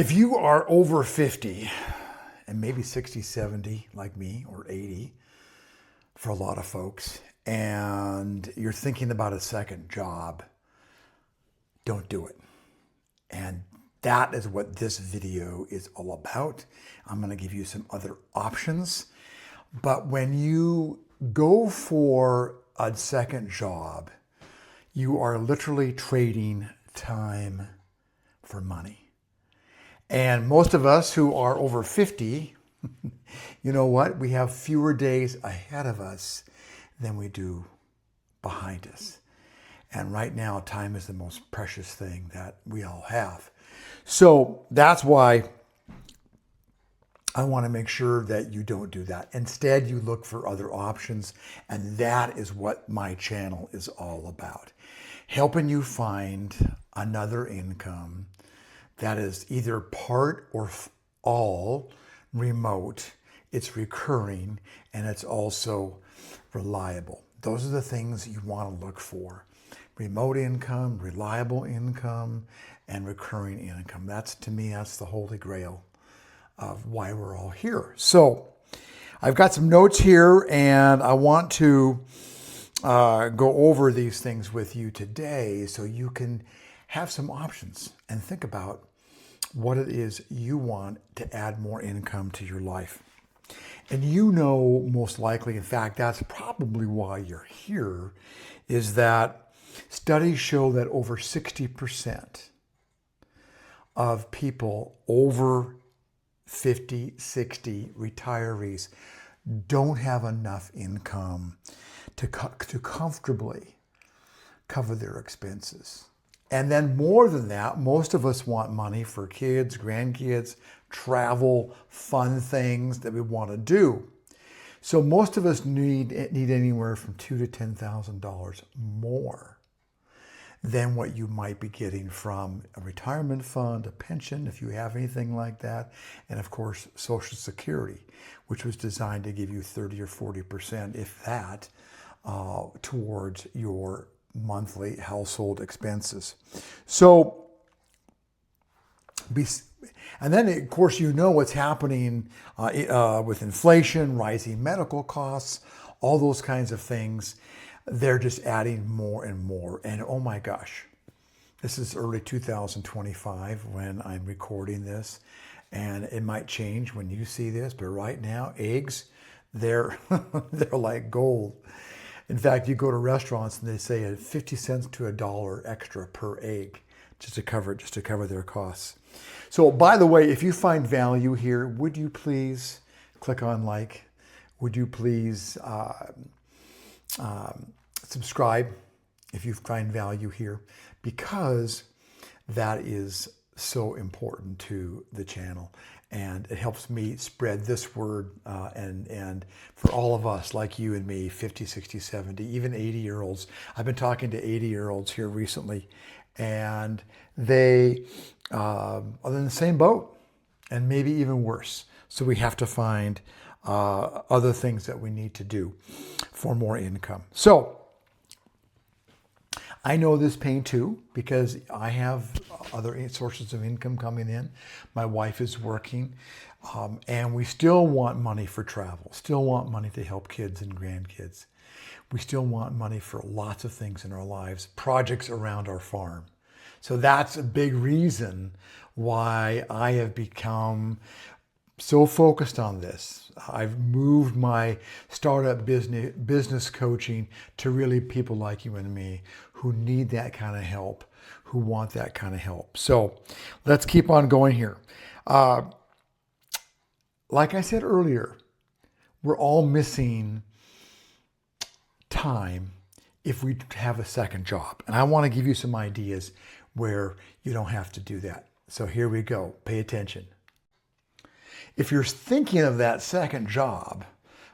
If you are over 50 and maybe 60, 70 like me, or 80 for a lot of folks, and you're thinking about a second job, don't do it. And that is what this video is all about. I'm going to give you some other options. But when you go for a second job, you are literally trading time for money. And most of us who are over 50, you know what? We have fewer days ahead of us than we do behind us. And right now, time is the most precious thing that we all have. So that's why I want to make sure that you don't do that. Instead, you look for other options. And that is what my channel is all about. Helping you find another income that is either part or all remote, it's recurring, and it's also reliable. Those are the things you want to look for. Remote income, reliable income, and recurring income. That's, to me, that's the holy grail of why we're all here. So I've got some notes here, and I want to go over these things with you today so you can have some options and think about what it is you want to add more income to your life. And you know, most likely, in fact, that's probably why you're here, is that studies show that over 60% of people over 50, 60, retirees, don't have enough income to comfortably cover their expenses. And then more than that, most of us want money for kids, grandkids, travel, fun things that we want to do. So most of us need anywhere from $2,000 to $10,000 more than what you might be getting from a retirement fund, a pension, if you have anything like that, and of course, Social Security, which was designed to give you 30 or 40%, if that, towards your monthly household expenses. So, and then of course you know what's happening with inflation, rising medical costs, all those kinds of things. They're just adding more and more. And oh my gosh, this is early 2025 when I'm recording this, and it might change when you see this, but right now, eggs, they're like gold. In fact, you go to restaurants and they say 50 cents to $1 extra per egg just to cover their costs. So by the way, if you find value here, would you please click on like? Would you please subscribe if you find value here? Because that is so important to the channel. And it helps me spread this word and for all of us like you and me, 50, 60, 70, even 80-year-olds. I've been talking to 80-year-olds here recently, and they are in the same boat and maybe even worse. So we have to find other things that we need to do for more income. So I know this pain too, because I have other sources of income coming in. My wife is working, and we still want money for travel, still want money to help kids and grandkids. We still want money for lots of things in our lives, projects around our farm. So that's a big reason why I have become so focused on this. I've moved my startup business coaching to really people like you and me who need that kind of help, who want that kind of help. So let's keep on going here. Like I said earlier, we're all missing time if we have a second job. And I want to give you some ideas where you don't have to do that. So here we go. Pay attention. If you're thinking of that second job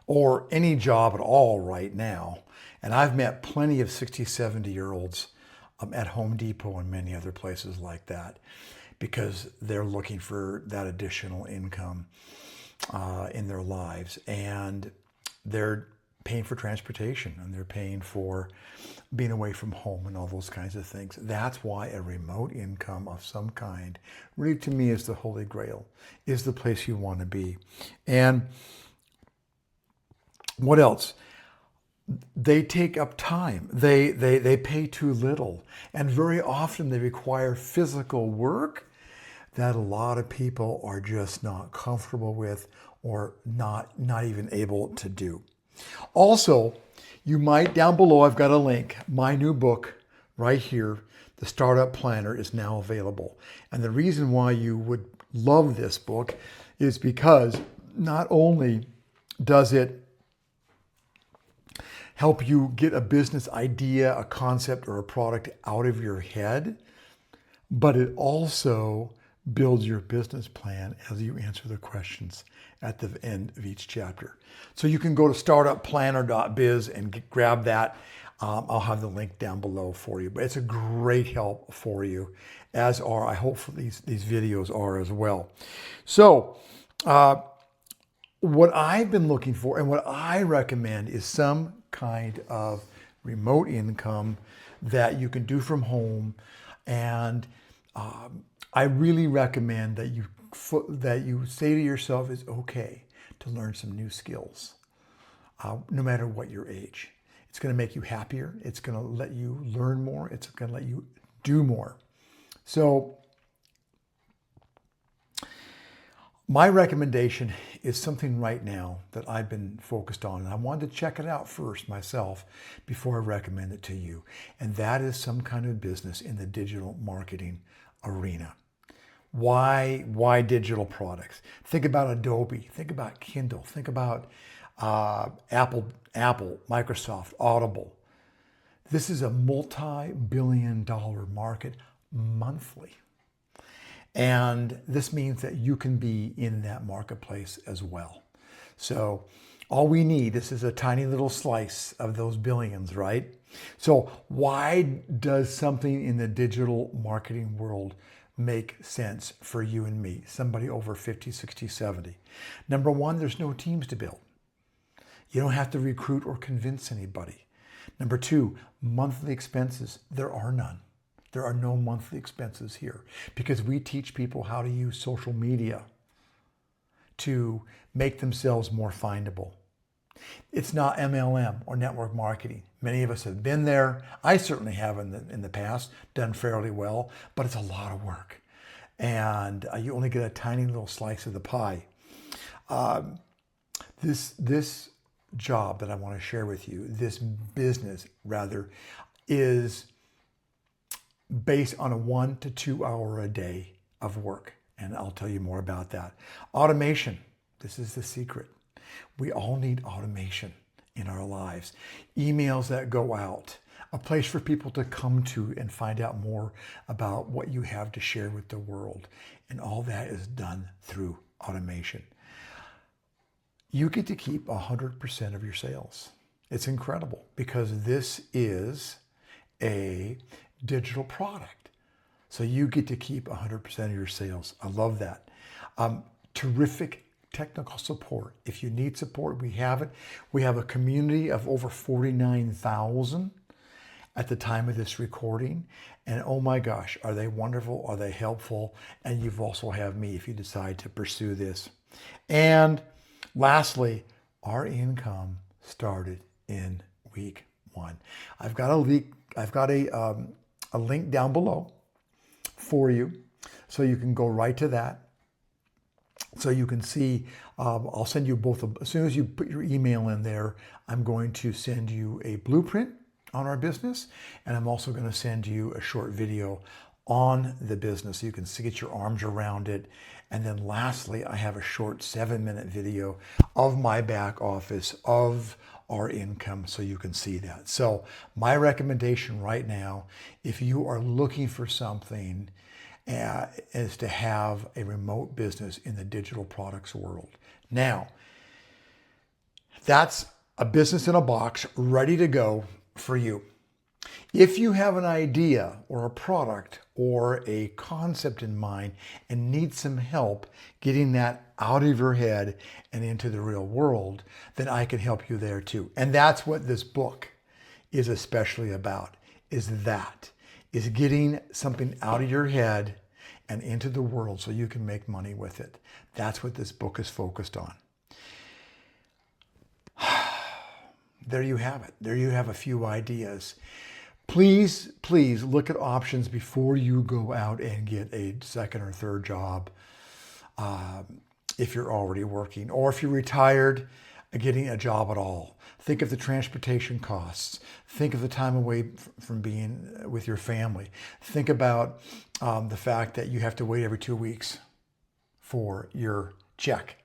or any job at all right now, and I've met plenty of 60, 70-year-olds at Home Depot and many other places like that, because they're looking for that additional income in their lives. And they're paying for transportation and they're paying for being away from home and all those kinds of things. That's why a remote income of some kind really to me is the holy grail, is the place you want to be. And what else? They take up time. They pay too little. And very often they require physical work that a lot of people are just not comfortable with or not even able to do. Also, you might, down below, I've got a link. My new book right here, The Startup Planner, is now available. And the reason why you would love this book is because not only does it help you get a business idea, a concept, or a product out of your head, but it also builds your business plan as you answer the questions at the end of each chapter. So you can go to startupplanner.biz and grab that. I'll have the link down below for you, but it's a great help for you, as are, I hope these videos are as well. So what I've been looking for and what I recommend is some kind of remote income that you can do from home. And I really recommend that you say to yourself, it's okay to learn some new skills, no matter what your age. It's going to make you happier. It's going to let you learn more. It's going to let you do more. So my recommendation is something right now that I've been focused on, and I wanted to check it out first myself before I recommend it to you. And that is some kind of business in the digital marketing arena. Why digital products? Think about Adobe, think about Kindle, think about Apple, Microsoft, Audible. This is a multi-billion-dollar market monthly. And this means that you can be in that marketplace as well. So all we need, this is a tiny little slice of those billions, right? So why does something in the digital marketing world make sense for you and me, somebody over 50, 60, 70? Number one, there's no teams to build. You don't have to recruit or convince anybody. Number two, monthly expenses. There are none. There are no monthly expenses here because we teach people how to use social media to make themselves more findable. It's not MLM or network marketing. Many of us have been there. I certainly have in the past, done fairly well, but it's a lot of work. And you only get a tiny little slice of the pie. This job that I want to share with you, this business rather, is based on a 1 to 2 hour a day of work. And I'll tell you more about that. Automation. This is the secret. We all need automation in our lives. Emails that go out, a place for people to come to and find out more about what you have to share with the world. And all that is done through automation. You get to keep 100% of your sales. It's incredible because this is a digital product. So you get to keep 100% of your sales. I love that. Terrific technical support. If you need support, we have it. We have a community of over 49,000 at the time of this recording. And oh my gosh, are they wonderful? Are they helpful? And you've also have me if you decide to pursue this. And lastly, our income started in week 1. I've got a link down below for you, so you can go right to that. So you can see, I'll send you both, as soon as you put your email in there, I'm going to send you a blueprint on our business, and I'm also going to send you a short video on the business so you can get your arms around it. And then lastly, I have a short 7-minute video of my back office, of our income, so you can see that. So my recommendation right now, if you are looking for something, is to have a remote business in the digital products world. Now, that's a business in a box ready to go for you. If you have an idea or a product or a concept in mind and need some help getting that out of your head and into the real world, then I can help you there too. And that's what this book is especially about, is getting something out of your head and into the world so you can make money with it. That's what this book is focused on. There you have it. There you have a few ideas. Please, please look at options before you go out and get a second or third job if you're already working, or if you're retired, getting a job at all. Think of the transportation costs. Think of the time away from being with your family. Think about the fact that you have to wait every 2 weeks for your check.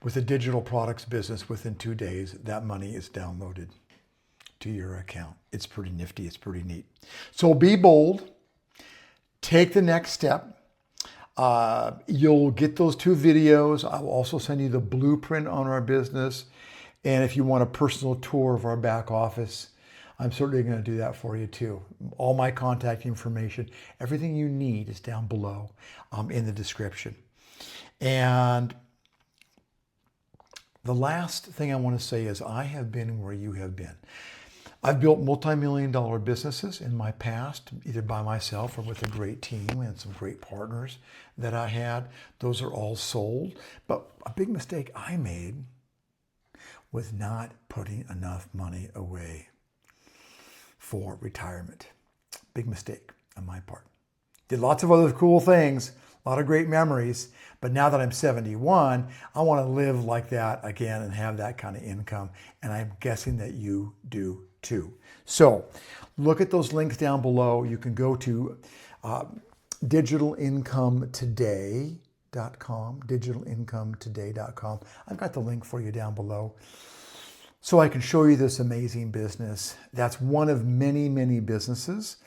With a digital products business, within 2 days, that money is downloaded to your account. It's pretty nifty. It's pretty neat. So be bold. Take the next step. You'll get those 2 videos. I will also send you the blueprint on our business. And if you want a personal tour of our back office, I'm certainly going to do that for you too. All my contact information, everything you need is down below in the description. And the last thing I want to say is I have been where you have been. I've built multi-million-dollar businesses in my past, either by myself or with a great team and some great partners that I had. Those are all sold. But a big mistake I made was not putting enough money away for retirement. Big mistake on my part. Did lots of other cool things, a lot of great memories. But now that I'm 71, I want to live like that again and have that kind of income. And I'm guessing that you do too. So look at those links down below. You can go to digitalincometodaycom, digitalincometodaycom. I've got the link for you down below so I can show you this amazing business. That's one of many, many businesses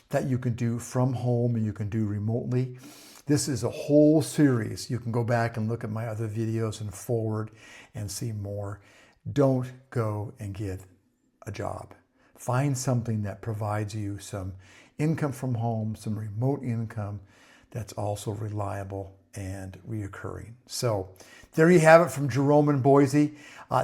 that you can do from home and you can do remotely. This is a whole series. You can go back and look at my other videos and forward and see more. Don't go and get a job. Find something that provides you some income from home, some remote income that's also reliable and reoccurring. So there you have it from Jerome in Boise.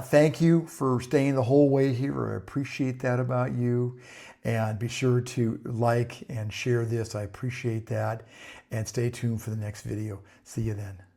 Thank you for staying the whole way here. I appreciate that about you. And be sure to like and share this. I appreciate that. And stay tuned for the next video. See you then.